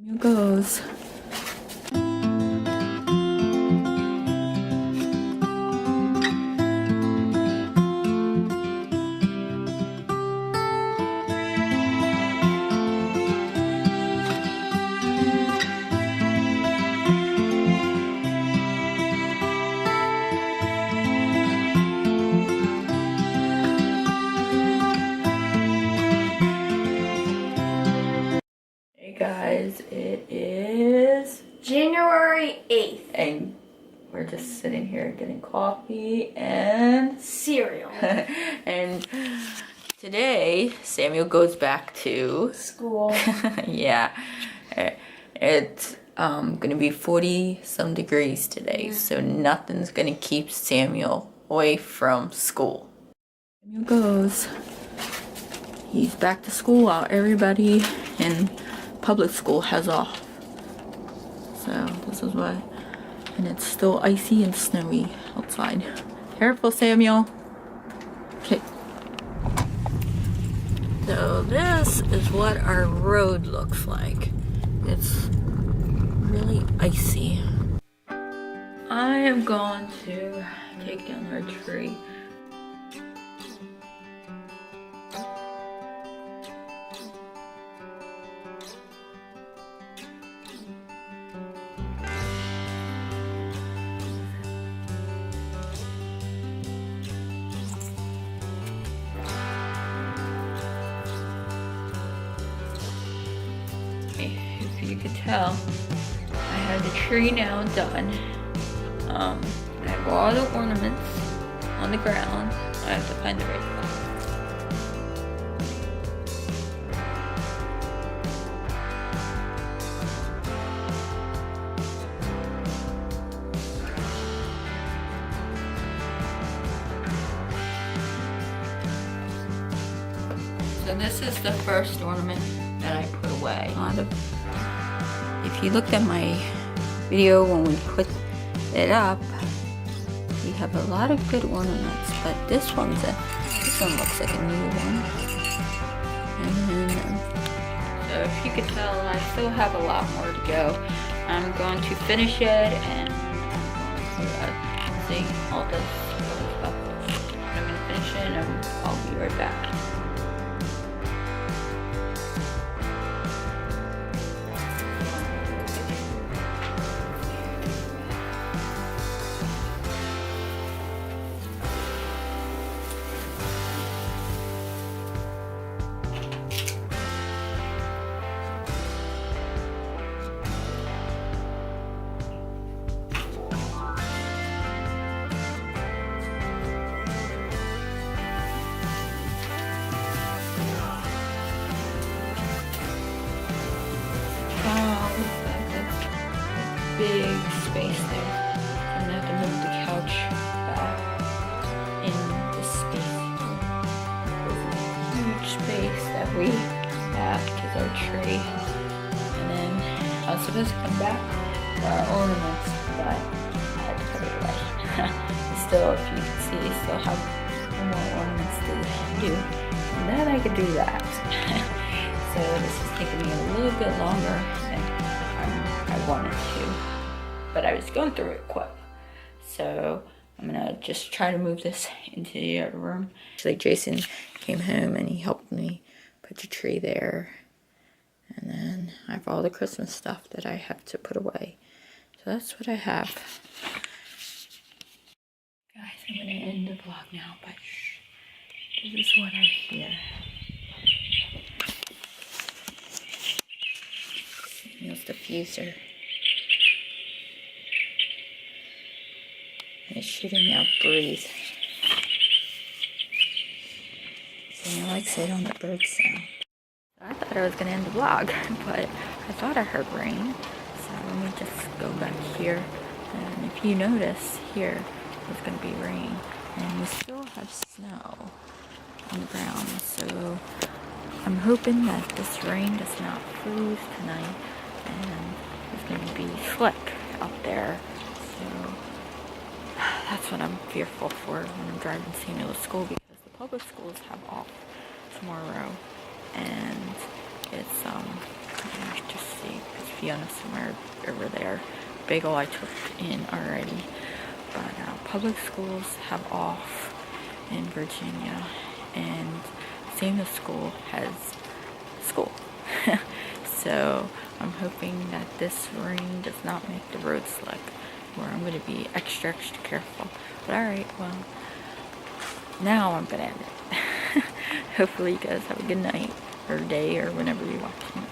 Here goes. Guys, it is January 8th. and we're just sitting here getting coffee and cereal. And today Samuel goes back to school. Yeah, it's gonna be 40 some degrees today, so nothing's gonna keep Samuel away from school. Samuel goes. He's back to school while everybody in public school has off. So this is why. And it's still icy and snowy outside. Careful, Samuel. Okay. So this is what our road looks like. It's really icy. I am going to take down our tree. If you could tell, I have the tree now done. I have all the ornaments on the ground. I have to find the right spot. So this is the first ornament that I put away. If you looked at my video when we put it up, we have a lot of good ornaments, but this one looks like a new one. And then, so if you could tell, I still have a lot more to go. I'm going to finish it, and I'm going to see all this other stuff. I'm going to finish it, and I'll be right back. Big space there. I'm gonna have to move the couch back in this space. This huge space that we have because our tree. And then I was supposed to come back for our ornaments, but I had to put it away. Still, if you can see, still have more ornaments to do. And then I could do that. So this is taking me a little bit longer than I wanted to. But I was going through it quick. So I'm gonna just try to move this into the other room. Actually, Jason came home and he helped me put the tree there. And then I have all the Christmas stuff that I have to put away. So that's what I have. Guys, I'm gonna end the vlog now, but this is what I hear. Here's the diffuser. And it's shooting out breeze. So you likes it on the bird sound. I thought I was gonna end the vlog, but I thought I heard rain. So let me just go back here. And if you notice here, it's gonna be rain. And we still have snow on the ground. So I'm hoping that this rain does not freeze tonight. And it's gonna be slick out there. So that's what I'm fearful for when I'm driving Samuel to school, because the public schools have off tomorrow, and it's just see, it's Fiona somewhere over there. Bagel I took in already. But public schools have off in Virginia, and same as school has school. So I'm hoping that this rain does not make the road slick, where I'm going to be extra careful. But alright, well, now I'm going to end it. Hopefully you guys have a good night, or day, or whenever you're watching.